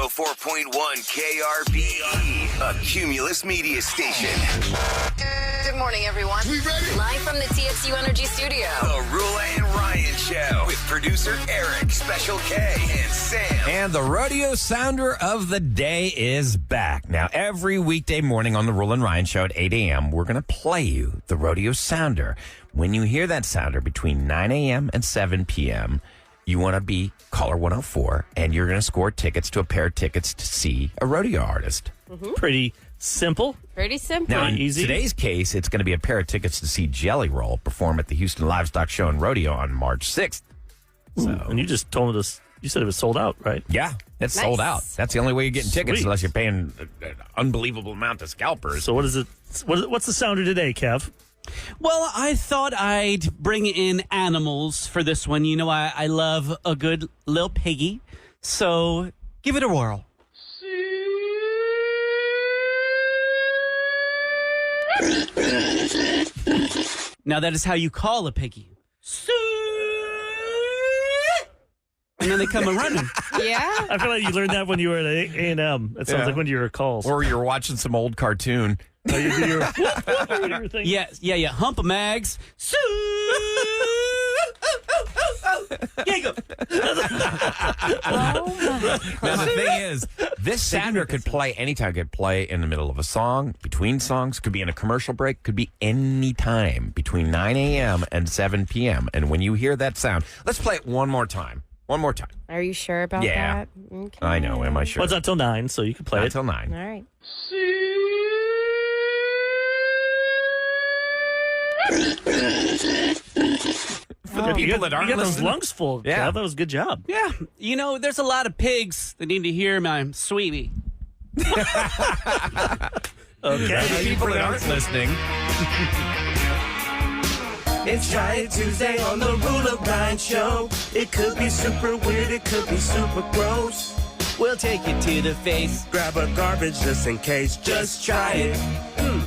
104.1 KRBE, a Cumulus media station. Good morning, everyone. We ready? Live from the TXU Energy Studio. The Roula and Ryan Show with producer Eric, Special K, and Sam. And the rodeo sounder of the day is back. Now, every weekday morning on the Roula and Ryan Show at 8 a.m., we're going to play you the rodeo sounder. When you hear that sounder between 9 a.m. and 7 p.m., you want to be caller 104, and you're going to score tickets to a pair of tickets to see a rodeo artist. Mm-hmm. Pretty simple. Pretty simple. Now, in easy. today's case, it's going to be a pair of tickets to see Jelly Roll perform at the Houston Livestock Show and Rodeo on March 6th. So, and you just told us, you said it was sold out, right? Yeah, it's Nice. sold out. That's the only way you're getting tickets Sweet. unless you're paying an unbelievable amount to scalpers. So what is it? What's the sounder today, Kev? Well, I thought I'd bring in animals for this one. You know, I love a good little piggy. So give it a whirl. Now, that is how you call a piggy. And then they come a running. Yeah. I feel like you learned that when you were at A&M. That sounds Yeah. like one of your calls. Or you're watching some old cartoon. Oh, you do your thing. Yeah. Hump a mags. There you go. Now, the thing is, this sounder could play anytime. Could play in the middle of a song, between songs, could be in a commercial break, could be any time between 9 a.m. and 7 p.m. And when you hear that sound, let's play it one more time. One more time. Are you sure about Yeah. that? Okay. I know. Am I sure? Well, it's not till 9, so you can play Not it. till 9. All right. For the people that aren't you got those listening. lungs full, Yeah. Kev. That was a good job. Yeah, you know, there's a lot of pigs that need to hear my sweetie. Okay. For the people that aren't listening. It's Try It Tuesday on the Roula Ryan Show. It could be super weird, it could be super gross. We'll take you to the face. Grab a garbage just in case. Just try it.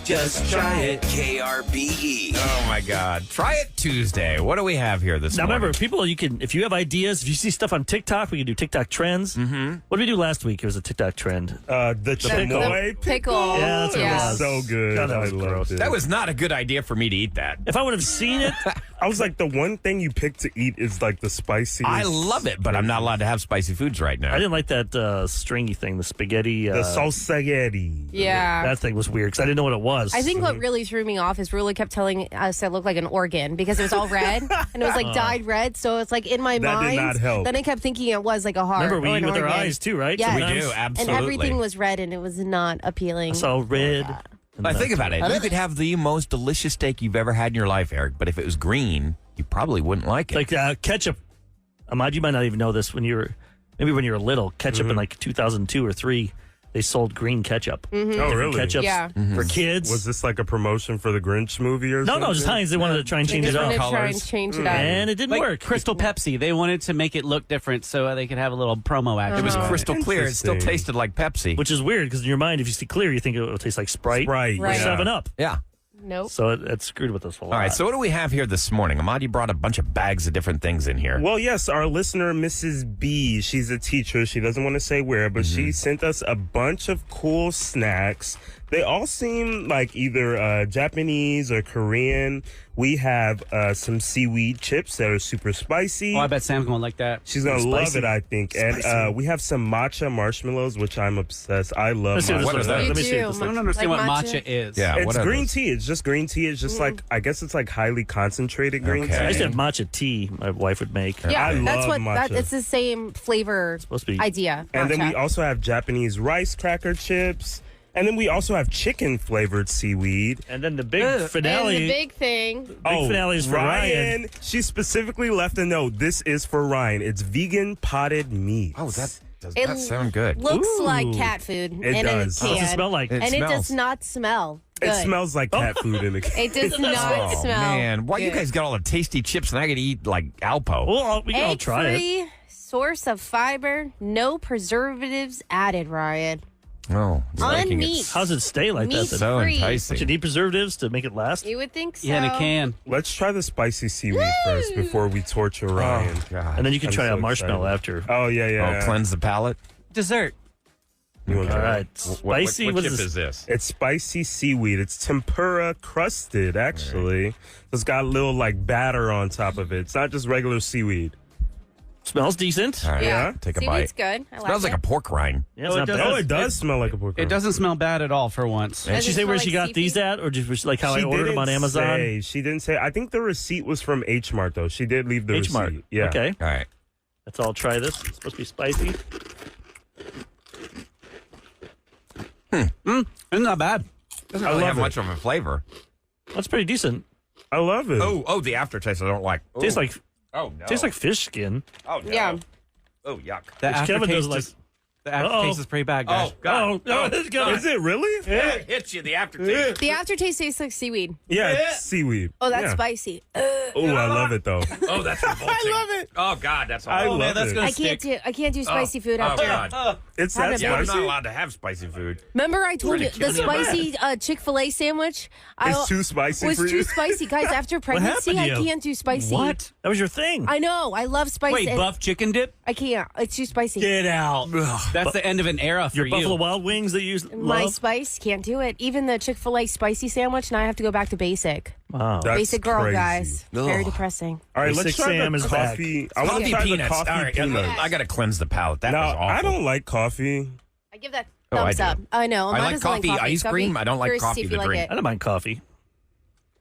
Just try it. KRBE. Oh, my God. Try it Tuesday. What do we have here this Now morning? remember, people, you can, if you have ideas, if you see stuff on TikTok, we can do TikTok trends. Mm-hmm. What did we do last week? It was a TikTok trend. The pickle. chamoy Pickle. Yeah, that's what it was. so good. God, that was I loved gross. it. That was not a good idea for me to eat that. If I would have seen it, I was like, the one thing you pick to eat is like the spicy. I love it, but I'm not allowed to have spicy foods right now. I didn't like that stringy thing, the spaghetti. the salsaghetti. Yeah. That thing was weird because I didn't know what it was. I think what really threw me off is Roula kept telling us it looked like an organ because it was all red and it was like dyed red. So it's like in my That did mind. not help. Then I kept thinking it was like a heart. Remember, we or eat an with our organ. eyes too, right? Yes. We Sometimes. do, And absolutely. everything was red and it was not appealing. I saw red. I think about it. You could have the most delicious steak you've ever had in your life, Eric, but if it was green, you probably wouldn't like it. Like ketchup. Ahmad, you might not even know this when you were little. Ketchup in like 2002 or 3, they sold green ketchup. Oh, Different really? Ketchups Yeah. for kids. Was this like a promotion for the Grinch movie or no, something? just Heinz. They wanted to try and change They it just up. wanted to try colors. and change it up. And it didn't Like work. Crystal Pepsi. They wanted to make it look different so they could have a little promo act. it was crystal clear. It still Interesting. tasted like Pepsi. Which is weird because in your mind, if you see clear, you think it will taste like Sprite, Right. Right. or 7-Up. Yeah. Nope. So it screwed with us a lot. All right, so what do we have here this morning? Ahmad, you brought a bunch of bags of different things in here. Well, yes, our listener, Mrs. B, she's a teacher. She doesn't want to say where, but she sent us a bunch of cool snacks. They all seem like either Japanese or Korean. We have some seaweed chips that are super spicy. Oh, I bet Sam's going to like that. She's going to love Spicy. it, I think. And we have some matcha marshmallows, which I'm obsessed. I love Let's see matcha. what this looks like. Me Let me see too. what this I looks don't understand Like what matcha? matcha is. Yeah, It's what are green those? tea. It's just green tea. It's just like, I guess it's like highly concentrated green Okay. I used tea. to have matcha tea my wife would make. Yeah, I that's love what matcha. it's the same flavor Supposed to be. idea. And then we matcha. also have Japanese rice cracker chips. And then we also have chicken flavored seaweed. And then the big and finale. the big thing. finale is for Ryan. She specifically left a note. This is for Ryan. It's vegan potted meat. Oh, that does It not sound good. Looks Ooh. like cat food. It in does. A What can. does it smell like? It and it does smells. not smell good. It smells like cat food in a can. It does not Oh, smell man. Why you good. guys got all the tasty chips and I got to eat like Alpo? Well, we can all try it. Egg-free, source of fiber, no preservatives added, Ryan. Oh, On making it meat. How does it stay like that? Meat Then? so free. enticing. Don't you need preservatives to make it last? You would think so. Yeah, in a can. Let's try the spicy seaweed first before we torture Ryan. Oh, God. And then you can I'm try so a marshmallow excited. after. Oh, yeah, yeah. Oh, cleanse the palate? Dessert. You want to All try? right. Spicy. What What chip is this? is this? It's spicy seaweed. It's tempura crusted, actually. It's got a little like batter on top of it. It's not just regular seaweed. Smells decent. All right, Yeah. take a Seaweed's bite. good. I Smells like a pork rind. Yeah, it's Oh, not it does. bad. Oh, it does smell like a pork It rind. doesn't smell bad at all for once. Did she Does it say where smell she like got these at, or just like how I ordered them on didn't Amazon? say. She didn't say. I think the receipt was from Hmart, though. She did leave the Hmart. receipt. Yeah. Okay. All right. Let's all try this. It's supposed to be spicy. It's not bad. Doesn't really love have it. much of a flavor. That's pretty decent. I love it. Oh, the aftertaste I don't like. Ooh. Tastes like Tastes like fish skin. Oh no. Yeah. Oh yuck. The Which Kevin aftertaste does like. is, the aftertaste is pretty bad, guys. Oh god. Oh, no, it's good. Is it really? It hits you the aftertaste. The aftertaste tastes like seaweed. Yeah, it's seaweed. Oh, that's yeah. spicy. Oh, I love it though. Oh, that's revolting. I love it. Oh god, that's I awful. love that's it. gonna I can't do spicy food Oh after. god. It's Have that it, Yeah, I'm spicy. not allowed to have spicy food. Remember I told you the Ridiculous. spicy Chick-fil-A sandwich? It's too spicy was for too you. spicy. Guys, after pregnancy, happened to I you? can't do spicy. What? That was your thing. I know. I love spicy. Wait, and buff chicken dip? I can't. It's too spicy. Get out. That's the end of an era for Your you. Buffalo Wild Wings that you My love. spice can't do it. Even the Chick-fil-A spicy sandwich, now I have to go back to basic. Wow. That's Basic girl, crazy. guys. Very Ugh. depressing. All right, let's Basic try Sam the is back. coffee. I want to Coffee try peanuts. the coffee All right, peanuts. I got to cleanse the palate. That Now, was awful. I don't like coffee. I give that Oh, I thumbs do. up. I know. I Mine like doesn't coffee ice cream. I don't like curious to see coffee if to you like drink. it. I don't mind coffee.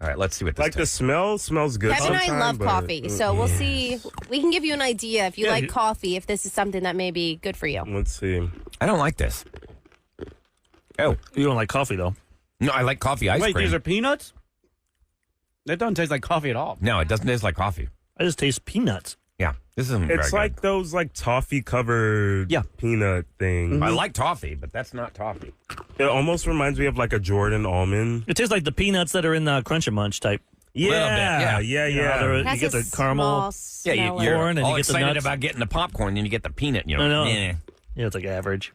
All right, let's see what this Like the tastes. smell smells good. Kevin and I sometime, love but- coffee, so we'll see. We can give you an idea if you Yeah, like you- coffee, if this is something that may be good for you. Let's see. I don't like this. Oh You don't like coffee though. no, I like coffee ice Wait, cream. these are peanuts? That doesn't taste like coffee at all. No, it doesn't taste like coffee. I just taste peanuts. Yeah, this isn't very It's good. like those like toffee covered Yeah. peanut things. I like toffee, but that's not toffee. It almost reminds me of like a Jordan almond. It tastes like the peanuts that are in the Crunch and Munch type. Yeah, Little bit, yeah. yeah, You know, yeah. they're- It has you get a the caramel. small Yeah, smell you're corn and all you get the excited nuts. about getting the popcorn, and you get the peanut. You know, I know. eh. Yeah, it's like average.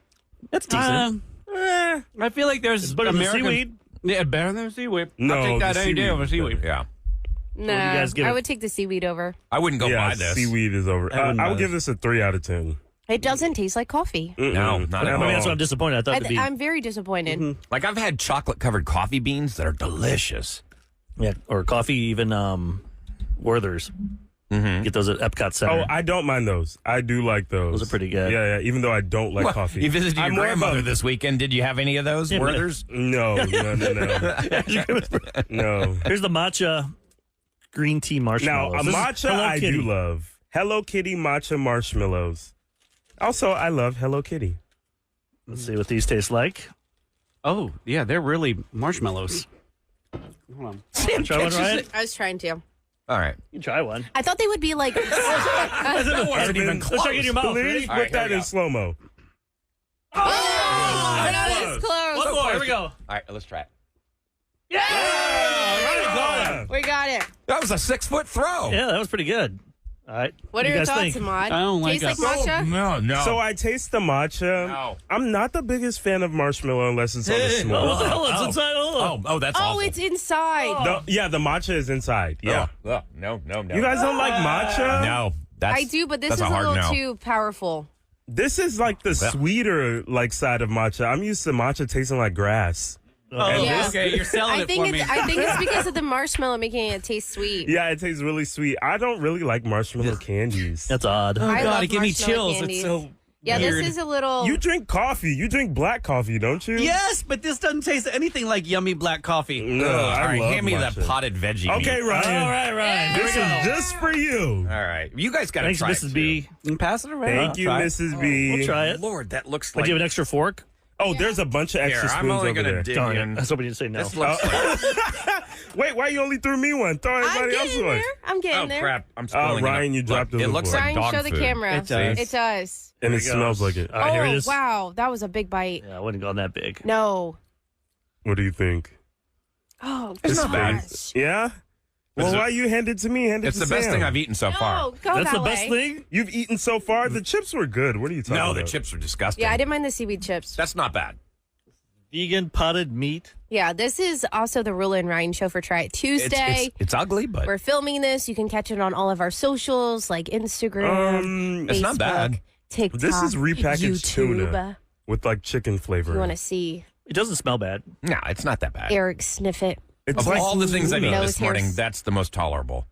That's decent. I feel like there's It's better than American seaweed. Yeah, better than seaweed. No, I'll take that the any day seaweed over is seaweed. Yeah, No, you guys give I it? would take the seaweed over. I wouldn't go Yeah, buy this. seaweed is over. I wouldn't I buy would give this a 3 out of 10. It doesn't taste like coffee. No, not at I mean, that's all. why I'm disappointed. I thought it'd be I'm very disappointed. Like I've had chocolate covered coffee beans that are delicious. yeah, or coffee even Werther's. Get those at Epcot Center. Oh, I don't mind those. I do like those. Those are pretty good. Yeah, yeah. Even though I don't like What? coffee. You visited your I'm more of grandmother a- this weekend. Did you have any of those Yeah, but- Werther's? No. No. Here's the matcha green tea Now, marshmallows. a This is matcha Hello I Kitty. do love. Hello Kitty matcha marshmallows. Also, I love Hello Kitty. Let's see what these taste like. Oh, yeah, they're really marshmallows. Hold on. Sam Try one, catches Ryan? it. I was trying to. All right. You can try one. I thought they would be like. That wasn't even Let's try it in your mouth. Please Ready? All right, put that here we in go. slow mo. Oh, not as close. One more. Here we go. All right, let's try it. We got it. That was a 6-foot throw. Yeah, that was pretty good. All right. What are do your you guys thoughts, think? Ahmad? I don't like Tastes it. like matcha? No, no. So I taste the matcha. No. I'm not the biggest fan of marshmallow unless it's on the Oh, small. what the hell? It's Oh. inside. that's Oh, awful. it's inside. Yeah, the matcha is inside. Yeah. Oh, no. You guys don't like matcha? No. That's, I do, but this that's is a hard little no. too powerful. This is like the sweeter like side of matcha. I'm used to matcha tasting like grass. Oh, Yeah. okay, you're selling I it think for me. it's. I think it's because of the marshmallow making it taste sweet. Yeah, it tastes really sweet. I don't really like marshmallow candies. That's odd. Oh, I God, love it gave me marshmallow chills. candies. It's so Yeah, weird. this is a little. You drink coffee. You drink black coffee, don't you? Yes, but this doesn't taste anything like yummy black coffee. No, All I right, love hand me matcha. the potted veggie. Okay, meat. Ryan. All right, Ryan. Here This we go. is just for you. All right. You guys got to Thanks, try Mrs. it, B. too. You can pass it around. Thank you, Try it. Mrs. B. We'll try it. Lord, that looks Like, like... do you have an extra fork? Oh, there's a bunch of Here, extra I'm spoons only over going to there. dig Darn it. I in. was hoping you'd say no. This looks like... Wait, why you only threw me one? Throw I'm everybody else getting one. there. I'm getting Oh, there. crap. I'm Oh, spilling it. Ryan, you dropped Look, it It looks before. like Ryan, dog show the food. camera. It does. It does. And it Here we go. smells like it. All right, here it Oh, is. wow. That was a big bite. Yeah, I wouldn't gone that big. No. What do you think? Oh, It's gosh. not bad. Yeah? Well, It's why you hand it to me? Hand it It's to the best Sam. thing I've eaten so far. No, go That's that the best way. thing? You've eaten so far? The chips were good. What are you talking No, about? the chips are disgusting. Yeah, I didn't mind the seaweed chips. That's not bad. Vegan potted meat. Yeah, this is also the Roula and Ryan show for Try It Tuesday. It's ugly, but We're filming this. You can catch it on all of our socials like Instagram, it's Facebook, not bad. TikTok, This is repackaged YouTube. tuna. with like chicken flavor. You want to see It doesn't smell bad. No, it's not that bad. Eric sniff it? It's Of like all the things I've eaten Nose this morning, hairs. that's the most tolerable.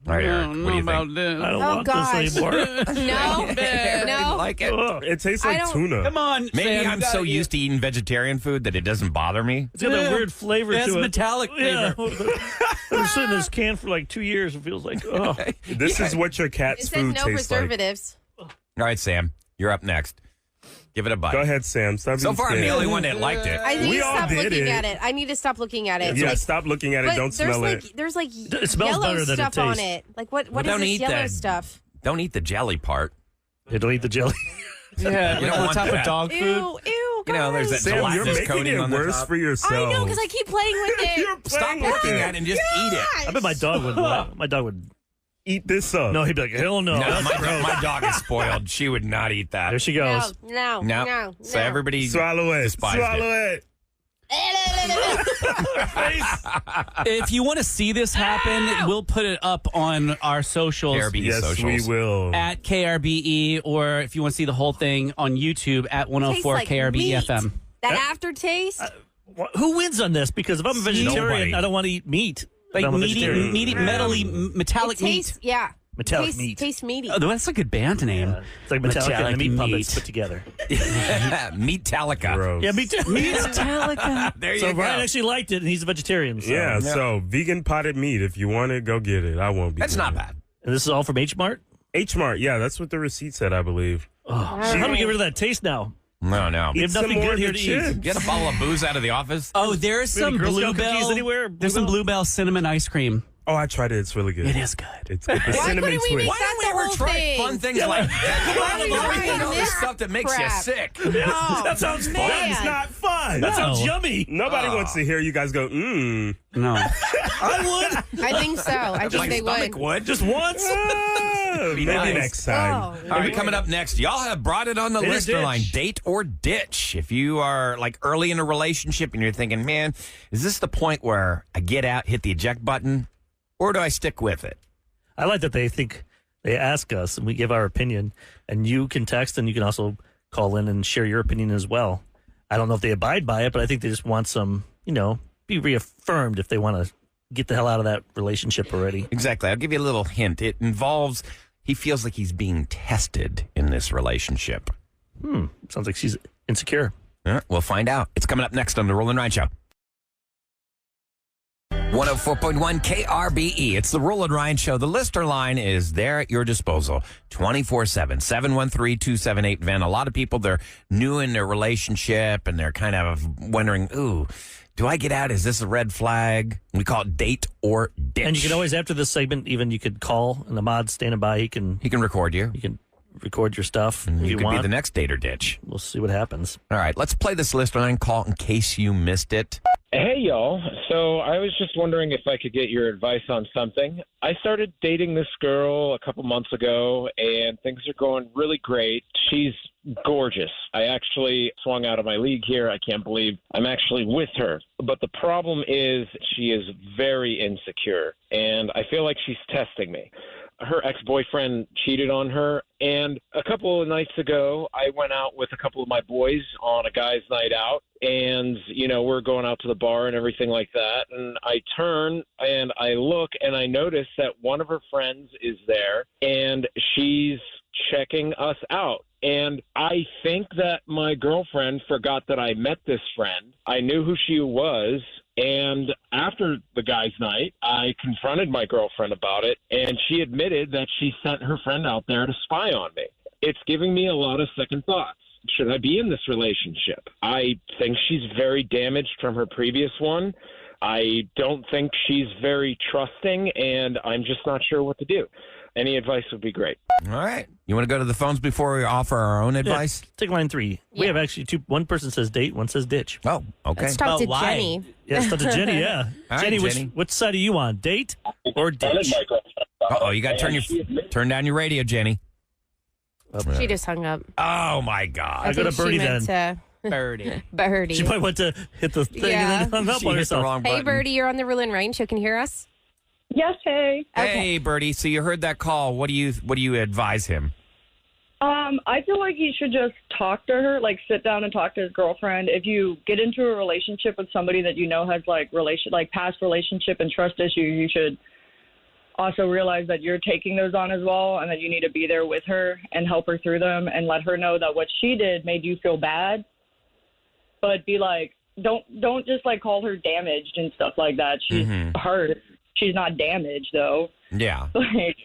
All right, Eric, what do you think? this. I don't Oh, want gosh. this anymore. No, I no. like it. Ugh. It tastes I like don't- tuna. Come on, Maybe Sam, you I'm gotta so eat- used to eating vegetarian food that it doesn't bother me. It's got that weird flavor It has to it. metallic Yeah. flavor. I've been sitting in this can for like 2 years. It feels like, oh. This is what your It cat's says food no tastes like. preservatives. All right, Sam, you're up next. Give it a bite. Go ahead, Sam. Stop So being far, I'm the scared. only one that liked it. I need We to all stop did looking it. at it. I need to stop looking at it. Yeah, Like, stop looking at it. but Don't there's smell like it. there's like It smells yellow better than it stuff on tastes. it. Like what Well, is don't this eat yellow that. stuff? Don't eat the jelly part. Hey, don't eat the jelly. Yeah, You don't on want top that. of dog food. Ew, You know, there's that guys. Sam, you're gelatinous making coating it on the worse top. for yourself. I know because I keep playing with it. You're Stop playing with looking it. at it and just eat it. I bet my dog would. My dog would. Eat this up. No, he'd be like, hell no. No, That's my, gross. my dog is spoiled. She would not eat that. There she No, goes. no, No. no. So everybody Swallow it. despised Swallow it. it. If you want to see this happen, we'll put it up on our socials KRBE Yes, socials. we will. at KRBE, or if you want to see the whole thing on YouTube at Tastes 104 like KRBE meat. FM. That aftertaste. Who wins on this? Because if I'm a vegetarian, Nobody. I don't want to eat meat. Like I'm a meaty, vegetarian. metallic It meat. tastes, yeah. Metallic Tastes- meat. Tastes meaty. Oh, that's a good band name. It's like Metallica and the Metallic meat puppets meat. put together. Meatalica. Gross. Yeah, me too. Metallica. There you So go. Ryan actually liked it, and he's a vegetarian. So. Yeah, so vegan potted meat. If you want it, go get it. I won't be. That's doing not it. bad. And this is all from Hmart. Hmart. Yeah, that's what the receipt said, I believe. So how do we get rid of that taste now? No, no. You have Some nothing more good of here the to chips. eat. Get a bottle of booze out of the office. Oh, there's Maybe some Girl Scout Bluebell. cookies anywhere? There's some Bluebell cinnamon ice cream. Oh, I tried it. It's really good. It is good. It's good. The Why cinnamon couldn't we twist. make Why that don't we the ever whole try thing? fun things like that? Why are we You're trying eating all this this stuff that makes you crap? sick. No, That sounds fun. man. It's not fun. That sounds yummy. Nobody wants to hear you guys go, mmm. No. I would. I think so. I think My they stomach would. would. Just once. Maybe nice. next time. Oh, All right, coming up next, y'all have brought it on the Date or listener ditch. line. Date or ditch. If you are like early in a relationship and you're thinking, man, is this the point where I get out, hit the eject button, or do I stick with it? I like that they ask us and we give our opinion, and you can text and you can also call in and share your opinion as well. I don't know if they abide by it, but I think they just want some, be reaffirmed if they want to get the hell out of that relationship already. Exactly. I'll give you a little hint. It involves he feels like he's being tested in this relationship. Sounds like she's insecure. We'll find out. It's coming up next on the Roula and Ryan Show. 104.1 KRBE. It's the Roula and Ryan Show. The listener line is there at your disposal 24/7. 713-278 Van. A lot of people, they're new in their relationship and they're kind of wondering, ooh, do I get out? Is this a red flag? We call it date or ditch. And you can always, after this segment, even you could call, and the mod standing by, he can record you. record your stuff if You you could want. be the next date or ditch. We'll see what happens. All right, let's play this listener line call in case you missed it. Hey, y'all. So I was just wondering if I could get your advice on something. I started dating this girl a couple months ago, and things are going really great. She's gorgeous. I actually swung out of my league here. I can't believe I'm actually with her. But the problem is she is very insecure, and I feel like she's testing me. Her ex-boyfriend cheated on her, and a couple of nights ago, I went out with a couple of my boys on a guy's night out, and, we're going out to the bar and everything like that, and I turn and I look and I notice that one of her friends is there, and she's checking us out. And I think that my girlfriend forgot that I met this friend. I knew who she was. And after the guy's night, I confronted my girlfriend about it, and she admitted that she sent her friend out there to spy on me. It's giving me a lot of second thoughts. Should I be in this relationship? I think she's very damaged from her previous one. I don't think she's very trusting, and I'm just not sure what to do. Any advice would be great. All right. You want to go to the phones before we offer our own advice? Take line 3. We have actually two. One person says date, one says ditch. Oh, okay. let's talk But to why? Jenny. Yeah, it's up to Jenny, yeah. All right, Jenny, Jenny. which side are you on, date or ditch? Uh-oh, you got to turn down your radio, Jenny. She just hung up. Oh, my God. I go to think she Birdie meant then. Birdie. Birdie. She probably went to hit the thing Yeah. and then hung up She on hit the herself. wrong Hey, button. Birdie, you're on the Roula and Ryan Show. Can you hear us? Yes, hey. Hey, Birdie. So you heard that call. What do you advise him? I feel like he should just talk to her, like sit down and talk to his girlfriend. If you get into a relationship with somebody that you know has like past relationship and trust issues, you should also realize that you're taking those on as well, and that you need to be there with her and help her through them and let her know that what she did made you feel bad. But be like, don't just like call her damaged and stuff like that. She's hurt. She's not damaged though. Yeah. Like,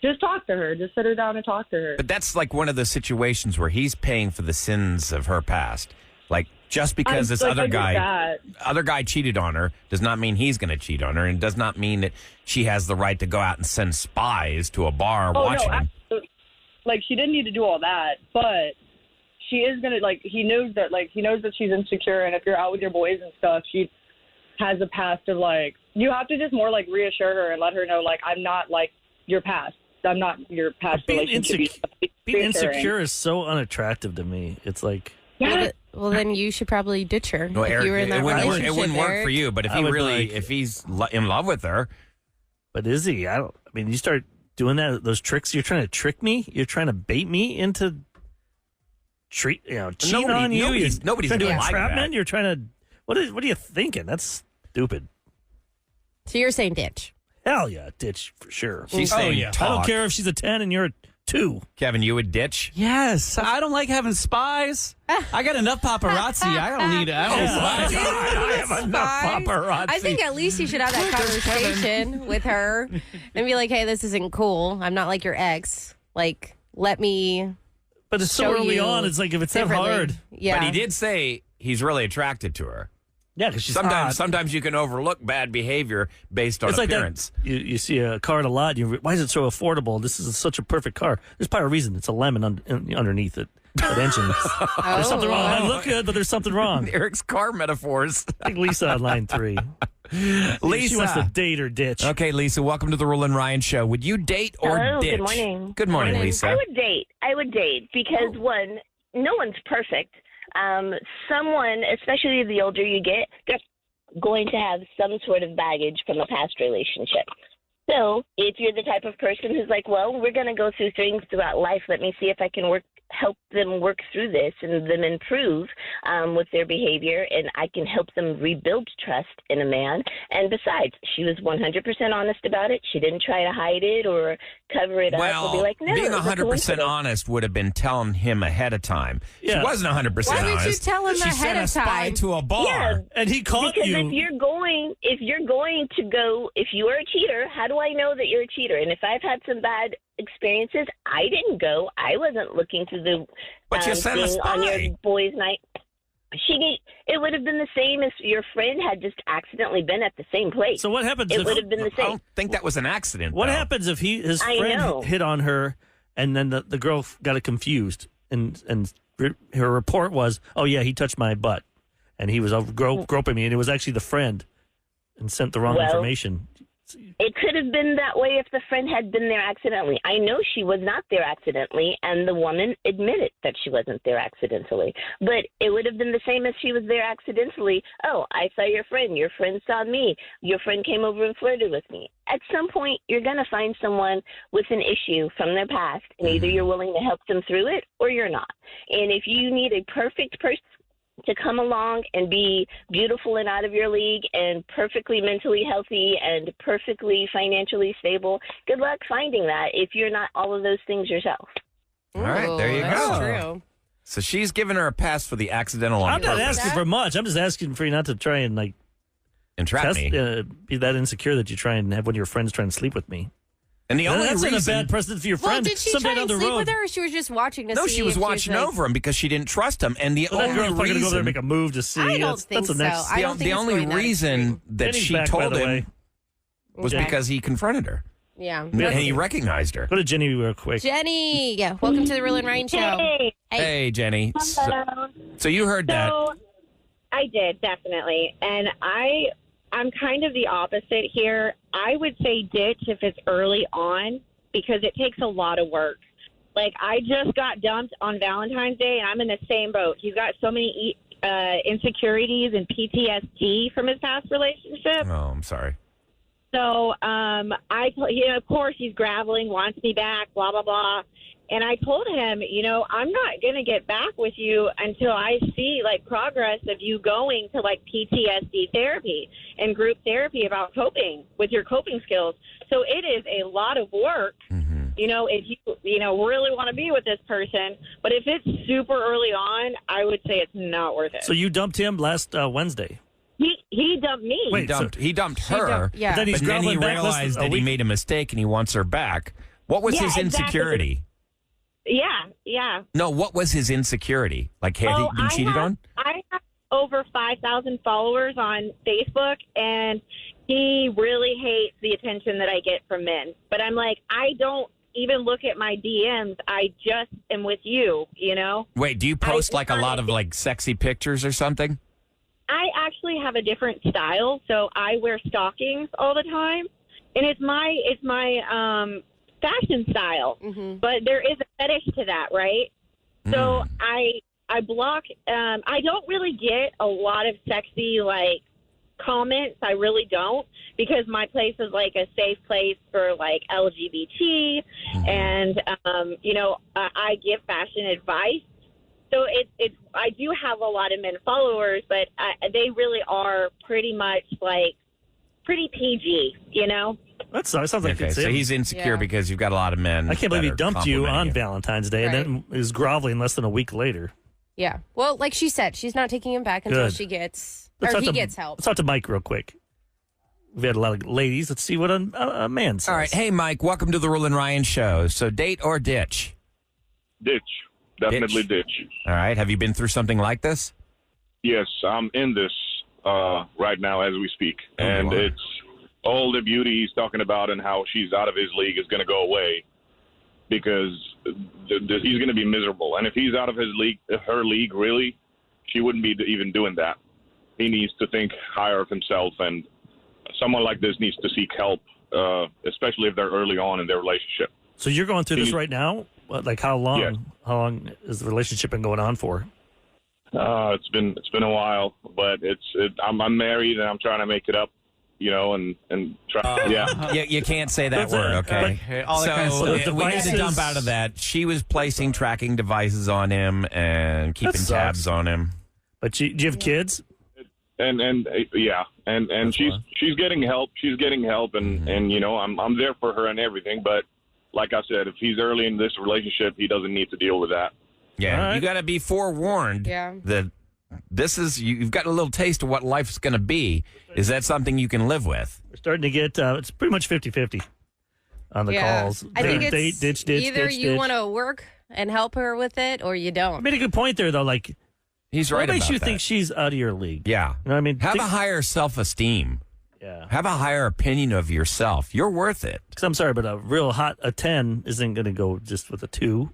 just talk to her. Just sit her down and talk to her. But that's like one of the situations where he's paying for the sins of her past. Like, just because this other guy cheated on her does not mean he's going to cheat on her, and does not mean that she has the right to go out and send spies to a bar watching him. Absolutely. Like, she didn't need to do all that, but she is going to, like, he knows that she's insecure, and if you're out with your boys and stuff, she has a past of, like, you have to just more, like, reassure her and let her know, like, I'm not, like, your past. I'm not your past relationship. Being insecure is so unattractive to me. It's like... Well, then you should probably ditch her. Well, if Eric, you were in that relationship, it wouldn't work Eric. for you, but if if he's in love with her. But is he? I mean, you start doing those tricks. You're trying to trick me. You're trying to bait me into cheating on you. Nobody's trying to do gonna like entrapment. that. You're trying to. What are you thinking? That's stupid. So you're saying ditch? Hell yeah, ditch for sure. She's saying talk. I don't care if she's a 10 and you're a 2. Kevin, you would ditch? Yes, I don't like having spies. I got enough paparazzi. I don't need spies. I have enough paparazzi. I think at least you should have that conversation with her and be like, hey, this isn't cool. I'm not like your ex. Like, let me. But it's so early on. It's like if it's that hard. Yeah. But he did say he's really attracted to her. Yeah, because she's sometimes you can overlook bad behavior based on appearance. Like that, you see a car in a lot. Why is it so affordable? This is such a perfect car. There's probably a reason. It's a lemon underneath it. That engine. There's something wrong. I look good, but there's something wrong. Eric's car metaphors. I think Lisa on line 3. Lisa. She wants to date or ditch. Okay, Lisa, welcome to the Roula and Ryan Show. Would you date or ditch? Good morning. Good morning, Lisa. I would date because, one, no one's perfect. Someone, especially the older you get, they're going to have some sort of baggage from a past relationship. So if you're the type of person who's like, well, we're going to go through things throughout life. Let me see if I can help them work through this and them improve with their behavior, and I can help them rebuild trust in a man. And besides, she was 100% honest about it. She didn't try to hide it or cover it up or be like, no. Being 100% honest would have been telling him ahead of time. Yeah. She wasn't 100% honest. Why did you tell him ahead of She sent a spy time? to a bar. Yeah, and he caught because you. if you are a cheater, how do I know that you're a cheater? And if I've had some bad experiences, I didn't go. I wasn't looking through the But you sent a thing spy. on your boys' night. It would have been the same if your friend had just accidentally been at the same place. So what happens? It would have been the I same. don't think that was an accident. What though. happens if his I friend know. hit on her and then the girl got it confused and her report was, oh yeah, he touched my butt and he was groping me, and it was actually the friend and sent the wrong information. It could have been that way if the friend had been there accidentally. I know she was not there accidentally, and the woman admitted that she wasn't there accidentally. But it would have been the same if she was there accidentally. Oh, I saw your friend. Your friend saw me. Your friend came over and flirted with me. At some point, you're going to find someone with an issue from their past, and either you're willing to help them through it or you're not. And if you need a perfect person to come along and be beautiful and out of your league and perfectly mentally healthy and perfectly financially stable, good luck finding that if you're not all of those things yourself. All right, there you that's go. true. So she's giving her a pass for the accidental on I'm not purpose. asking for much. I'm just asking for you not to try and Entrap me. be that insecure that you try and have one of your friends trying to sleep with me. And the only that's reason not a bad precedent for your Well, friend. did she Someday try down and the sleep road. with her, or she was just watching to No, see she was if watching like, over him because she didn't trust him. And the Well, that only girl's probably going to go there and make reason, a move to see. I don't think that's the so. next. I don't think the it's only going that reason extreme. that Jenny's she back, told by the him way. was Okay. because he confronted her. Yeah. And he recognized her. Go to Jenny real quick. Jenny, yeah. Welcome to the Roula and Ryan Show. Hey. Hey, Jenny. Hello. So you heard that. So, I did, definitely. And I'm kind of the opposite here. I would say ditch if it's early on because it takes a lot of work. Like, I just got dumped on Valentine's Day, and I'm in the same boat. He's got so many insecurities and PTSD from his past relationship. Oh, I'm sorry. So, of course, he's graveling, wants me back, blah, blah, blah. And I told him, I'm not going to get back with you until I see like progress of you going to like PTSD therapy and group therapy about coping with your coping skills. So it is a lot of work, if you really want to be with this person. But if it's super early on, I would say it's not worth it. So you dumped him last Wednesday. He dumped me. Wait, he dumped her. Yeah. But then he realized that he made a mistake and he wants her back. What was his insecurity? Yeah. No, what was his insecurity? Like, had he been cheated on? I have over 5,000 followers on Facebook, and he really hates the attention that I get from men. But I'm like, I don't even look at my DMs. I just am with you, Wait, do you post like a lot of like sexy pictures or something? I actually have a different style, so I wear stockings all the time, and it's my fashion style. But there is a fetish to that, right? So I block. I don't really get a lot of sexy like comments. I really don't, because my place is like a safe place for like LGBT, and I give fashion advice. So I do have a lot of men followers, but they really are pretty much like pretty PG, That sounds like Okay, it's so him. he's insecure because you've got a lot of men. I can't believe he dumped you on Valentine's Day Right. and then is groveling less than a week later. Yeah. Well, like she said, she's not taking him back until Good. she gets Let's or talk he to- gets help. Let's talk to Mike real quick. We've had a lot of ladies. Let's see what a man says. All right. Hey, Mike, welcome to the Roula and Ryan Show. So date or ditch? Ditch. Definitely ditch. All right. Have you been through something like this? Yes, I'm in this right now as we speak. Oh, And you are. it's all the beauty he's talking about and how she's out of his league is going to go away because he's going to be miserable. And if he's out of her league, really, she wouldn't be even doing that. He needs to think higher of himself, and someone like this needs to seek help, especially if they're early on in their relationship. So you're going through this right now? What, like how long? Yes. How long has the relationship been going on for? It's been a while, but I'm married and I'm trying to make it up, and try. Yeah. You can't say that word, okay? all that kind of So stuff. we had to Devices- dump out of that. She was placing tracking devices on him and keeping sucks. tabs on him. But do you have kids? And she's getting help. She's getting help, and I'm there for her and everything. But like I said, if he's early in this relationship, he doesn't need to deal with that. Yeah, All right. you got to be forewarned that this is you've got a little taste of what life's going to be. Is that something you can live with? We're starting to get it's pretty much 50-50 on the calls. I think Date, it's ditch, either ditch, you ditch. want to work and help her with it or you You don't. made a good point there, though. Like, He's right what makes about you that. think she's out of your league? Yeah. You know what I mean? Have a higher self-esteem. Yeah. Have a higher opinion of yourself. You're worth it. Because I'm sorry, but a 10 isn't going to go just with a 2.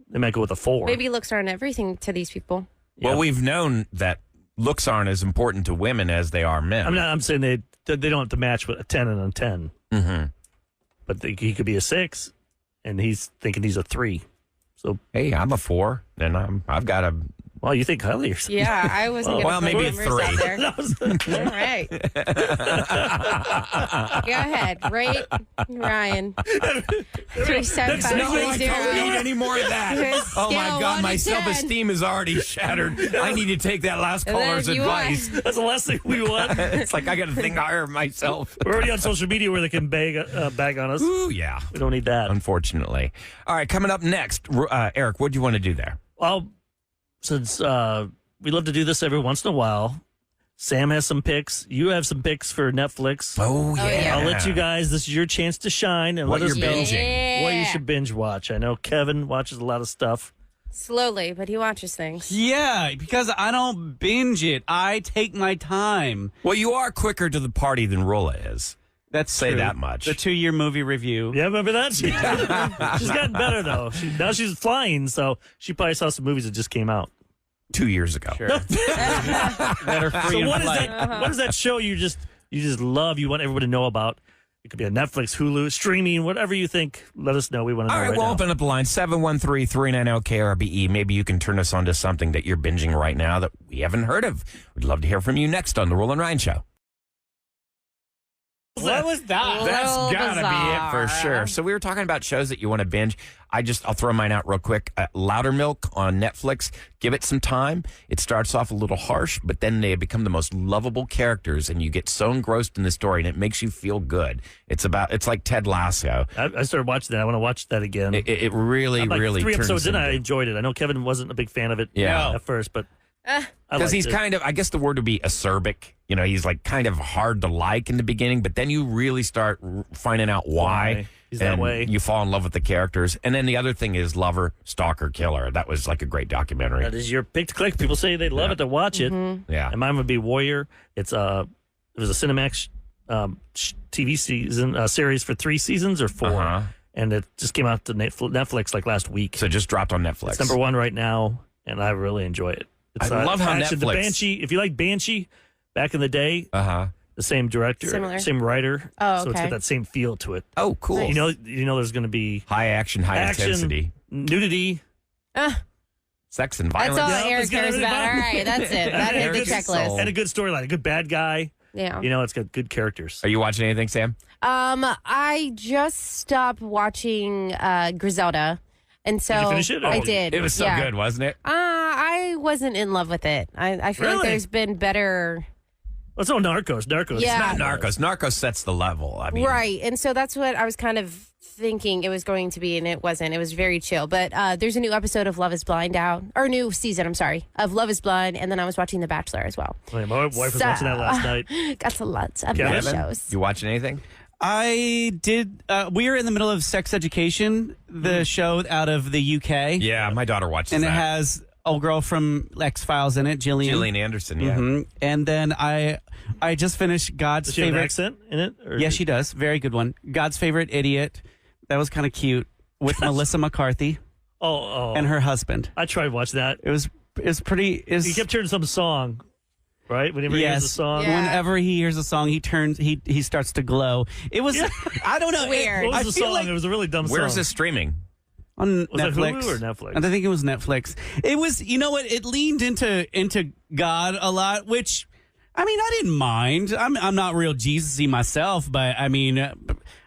They might go with a 4. Maybe looks aren't everything to these people. Well, we've known that looks aren't as important to women as they are men. I'm saying they don't have to match with a 10 and a 10. Mm-hmm. But he could be a 6, and he's thinking he's a 3. So Hey, I'm a 4, and I've got a. well, you think highly of yourself. Yeah, I wasn't going to Well, put maybe a numbers 3. out there. All right. Go ahead. Rate Ryan. 37530. No, I don't need any more of that. Oh my Scale God, 1 my to 10. self-esteem is already shattered. I need to take that last And then caller's if you advice. That's the last thing we want. It's like I got to think higher of myself. We're already on social media where they can bag on us. Ooh, yeah. We don't need that. Unfortunately. All right, coming up next, Eric, what do you want to do there? Well, since we love to do this every once in a while, Sam has some picks. You have some picks for Netflix. Oh, yeah. I'll let you guys. This is your chance to shine and What let us you're know binging. what you should binge watch. I know Kevin watches a lot of stuff. Slowly, but he watches things. Yeah, because I don't binge it. I take my time. Well, you are quicker to the party than Roula is. That's Say true. that much. The 2-year movie review. Yeah, remember that? She's gotten better, though. Now she's flying, so she probably saw some movies that just came out. 2 years ago. Sure. That are free So in what is flight. that? What is that show you just love? You want everyone to know about? It could be on Netflix, Hulu, streaming, whatever you think. Let us know. We want to know All right, right we'll now. open up the line 713-390-KRBE. Maybe you can turn us on to something that you're binging right now that we haven't heard of. We'd love to hear from you next on The Roula and Ryan Show. What was that? That's Little gotta be it for bizarre. sure. So we were talking about shows that you want to binge. I'll throw mine out real quick. Loudermilk on Netflix. Give it some time. It starts off a little harsh, but then they become the most lovable characters, and you get so engrossed in the story, and it makes you feel good. It's like Ted Lasso. I started watching that. I want to watch that again. It really, I'm like really 3 turns episodes in, into- I enjoyed it. I know Kevin wasn't a big fan of it at first, but because he's kind of, I guess the word would be acerbic. You know, he's like kind of hard to like in the beginning, but then you really start finding out why he's that and way. you fall in love with the characters. And then the other thing is Lover, Stalker, Killer. That was like a great documentary. that is your pick to click. People say they love it to watch it. Yeah. And mine would be Warrior. It was a Cinemax TV season series for 3 seasons or 4, and it just came out to Netflix like last week. So it just dropped on Netflix. It's number 1 right now, and I really enjoy it. It's, I love how action. The Netflix- Banshee. If you like Banshee, back in the day, the same director, Similar. same writer. Oh, So it's okay. got that same feel to it. Oh, cool. You know, there's going to be High action, high intensity. nudity. Sex and That's violence. all Eric cares about. All right, that's it. That hit the Eric's checklist. soul. And a good storyline, a good bad guy. Yeah. You know, it's got good characters. Are you watching anything, Sam? I just stopped watching Griselda, and so Did you finish it, or- I did. It was so yeah. good, wasn't it? I wasn't in love with it. I feel like Really? there's been better. Well, it's no Narcos. Narcos. Yeah. It's not Narcos. Narcos sets the level. I mean, Right. And so that's what I was kind of thinking it was going to be, and it wasn't. It was very chill. But there's a new episode of Love is Blind out, or new season, I'm sorry, of Love is Blind. And then I was watching The Bachelor as well. My wife was watching that last night. Got a lot of Kevin? good shows. You watching anything? I did. We are in the middle of Sex Education, the show out of the UK. Yeah, my daughter watches And that. it has old girl from X Files in it, Gillian. Gillian Anderson, yeah. Mhm. And then I just finished God's Does she have an favorite. accent in it? Or Yes, she does. Very good one. God's Favorite Idiot. That was kind of cute with Melissa McCarthy Oh. and her husband. I tried watching that. It was pretty. He kept hearing some song, right? Whenever he hears a song. Yeah. Whenever he hears a song, he starts to glow. It was I don't know. Weird. What I was the feel song? like It was a really dumb song. Where's this streaming? on Was it Netflix Hulu or Netflix? I think it was Netflix. It was. You know what? It leaned into God a lot, which. I mean, I didn't mind. I'm not real Jesus-y myself, but I mean,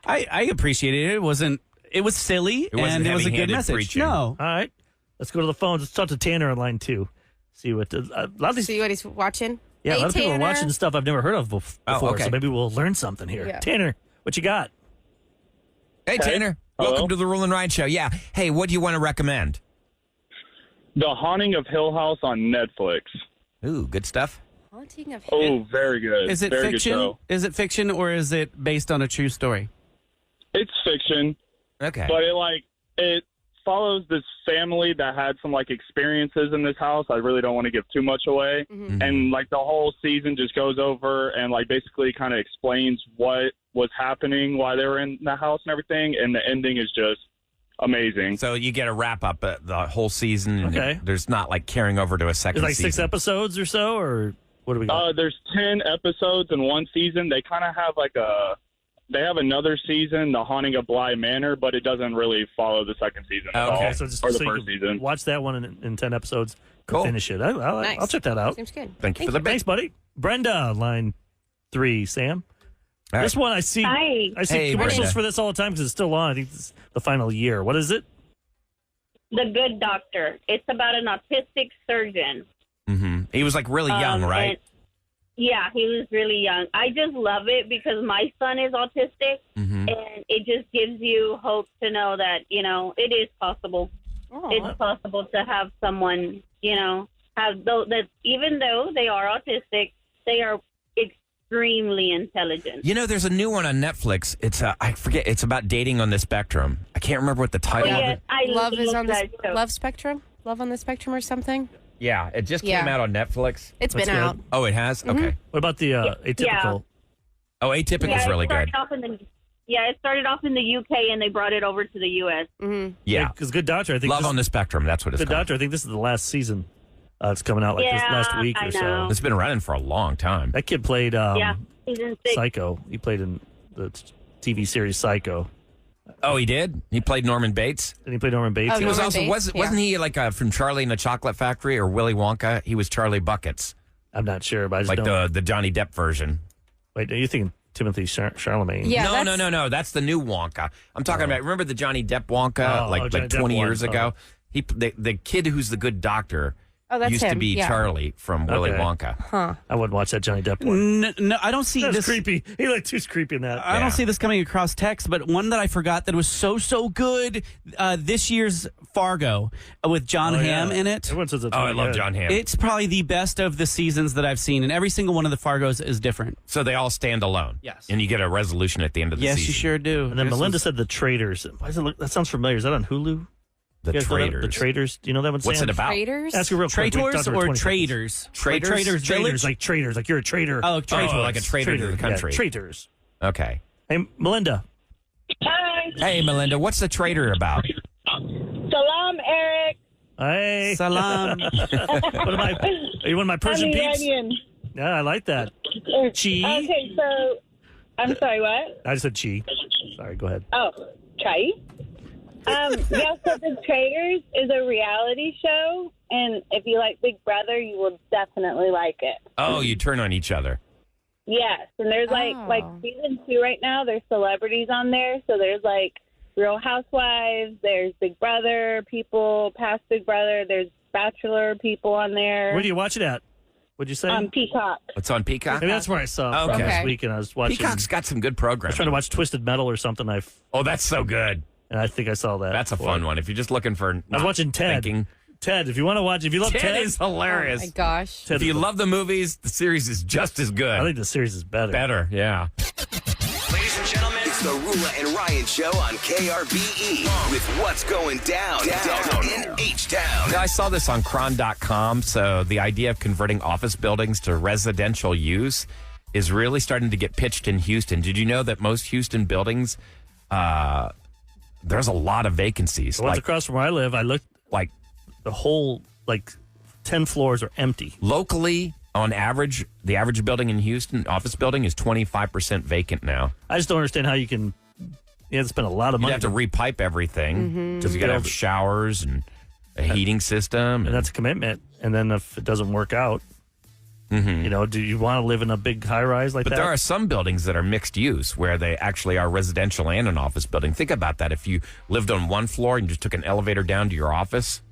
I appreciated it. It wasn't. It was silly, wasn't and it was a good heavy-handed message. preaching. No, All right. Let's go to the phones. Let's talk to Tanner on line 2. See what a lot of these. See what he's watching? Yeah, a Hey, lot of people are Tanner. watching stuff I've never heard of before. Oh, okay. So maybe we'll learn something here. Yeah. Tanner, what you got? Hey, Tanner. Hello? Welcome to the Roula and Ryan Show. Yeah. Hey, what do you want to recommend? The Haunting of Hill House on Netflix. Ooh, good stuff. Haunting of Oh, very good. is it very fiction? Good show. Is it fiction or is it based on a true story? It's fiction, Okay. but it follows this family that had some experiences in this house. I really don't want to give too much away. And the whole season just goes over and basically kind of explains what was happening while they were in the house and everything. And the ending is just amazing. So you get a wrap up the whole season. And Okay. there's not carrying over to a second There's season. 6 episodes or so, or what do we got? There's 10 episodes in one season. They kind of have they have another season, The Haunting of Bly Manor, but it doesn't really follow the second season at Okay. all, So just or the so you first can season. watch that one in 10 episodes. Cool. Finish it. Nice. I'll check that out. Seems good. Thank you for the Thanks, buddy. Brenda, line 3. Sam. All right. This one I see. Hi. I see Hey, commercials Brenda. for this all the time because it's still on. I think this is the final year. What is it? The Good Doctor. It's about an autistic surgeon. He was really young, right? and- yeah, he was really young. I just love it because my son is autistic, and it just gives you hope to know that, it is possible. Oh. It's possible to have someone, that even though they are autistic, they are extremely intelligent. You know, there's a new one on Netflix. It's I forget. It's about dating on the spectrum. I can't remember what the title of yes, it. I Love is on the that show. Love Spectrum. Love on the Spectrum or something. Yeah, it just Yeah. came out on Netflix. It's That's been good. out. Oh, it has. Okay. What about the Atypical? Oh, Atypical is Yeah, really it started good. off it started off in the UK and they brought it over to the US. Yeah. Because Good Doctor, I think. Love on the Spectrum. That's what it's Good called. Doctor, I think this is the last season. It's coming out this Yeah, last week I or so. know. It's been running for a long time. That kid played Season 6. Psycho. He played in the TV series Psycho. Oh, he did. He played Norman Bates. Did he play Norman Bates? Oh, He was Norman also Bates? wasn't he from Charlie and the Chocolate Factory or Willy Wonka? He was Charlie Buckets, I'm not sure, but I just like know. the Johnny Depp version. Wait, are you thinking Timothy Charlemagne. Yeah, No. That's the new Wonka. I'm talking about. Remember the Johnny Depp Wonka, like Johnny Depp 20 one. years ago. The kid who's the good doctor. Oh, that's used to him. be Yeah. Charlie from Willy Okay. Wonka. Huh. I wouldn't watch that Johnny Depp one. No, I don't see That's this. creepy. He looked too creepy in that. I don't see this coming across text, but one that I forgot that was so good. This year's Fargo with John Hamm in it. Everyone says it's Oh, I really love good. John Hamm. It's probably the best of the seasons that I've seen, and every single one of the Fargos is different. So they all stand alone. Yes. And you get a resolution at the end of the Yes, season. you sure do. And then This Melinda was- said The Traitors. Why does it look? That sounds familiar. Is that on Hulu? The You guys know that? Traitors. The Traitors. Do you know that one? What's Sam? it about? Traders? Ask her real quick. We've Traitors done for or 20 seconds. traders? Traders? Like Traders Traitors, Village? like traitors, like you're a traitor. Oh, traitors. Oh, like a traitor to the country. Yeah, traitors. Okay. Hey, Melinda. Hi. Hey, Melinda, what's the traitor about? Salam, Eric. Hey. Salam. What am I? Are you one of my Persian I'm peeps? Iranian. Yeah, I like that. Chi. Okay, so I'm sorry, what? I just said chi. Sorry, go ahead. Oh, Chai? Yeah, so The Traitors is a reality show, and if you like Big Brother, you will definitely like it. Oh, you turn on each other. Yes, and there's like season 2 right now. There's celebrities on there, so there's like Real Housewives. There's Big Brother people, past Big Brother. There's Bachelor people on there. Where do you watch it at? What'd you say? On Peacock. It's on Peacock? Maybe that's where I saw it from Okay. this week, and I was watching. Peacock's got some good I programming. was trying to watch Twisted Metal or something. Oh, that's so good. And I think I saw that. That's a fun one. If you're just looking for. I was not watching Ted. thinking. Ted, if you want to watch, if you love Ted, Ted is hilarious. Oh my gosh. Ted If you is- love the movies, the series is just as good. I think the series is better. Better, yeah. Ladies and gentlemen, it's the Roula and Ryan Show on KRBE with what's going down in H-Town. Now, I saw this on Cron.com. So the idea of converting office buildings to residential use is really starting to get pitched in Houston. Did you know that most Houston buildings, there's a lot of vacancies? The ones across from where I live, I looked like the whole 10 floors are empty. Locally, on average, the average building in Houston, office building, is 25% vacant now. I just don't understand how you can. You have to spend a lot of You money. have to repipe everything because you got to have showers and a heating system. and that's a commitment. And then if it doesn't work out, do you want to live in a big high rise like But that? there are some buildings that are mixed use where they actually are residential and an office building. Think about that. If you lived on one floor and just took an elevator down to your office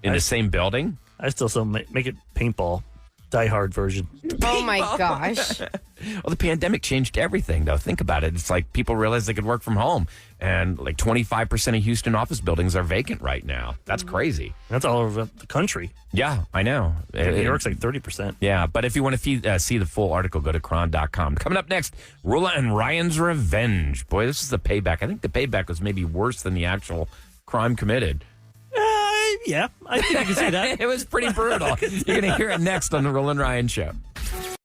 in the same building. I still make it paintball, Die Hard version. Oh my gosh. Well, the pandemic changed everything, though. Think about it. It's like people realized they could work from home, and like 25% of Houston office buildings are vacant right now. That's crazy. That's all over the country. Yeah, I know. New York's like 30%. Yeah, but if you want to see the full article, go to Cron.com. Coming up next, Roula and Ryan's Revenge. Boy, this is the payback. I think the payback was maybe worse than the actual crime committed. Yeah, I think you can see that. It was pretty brutal. You're going to hear it next on the Roula and Ryan Show.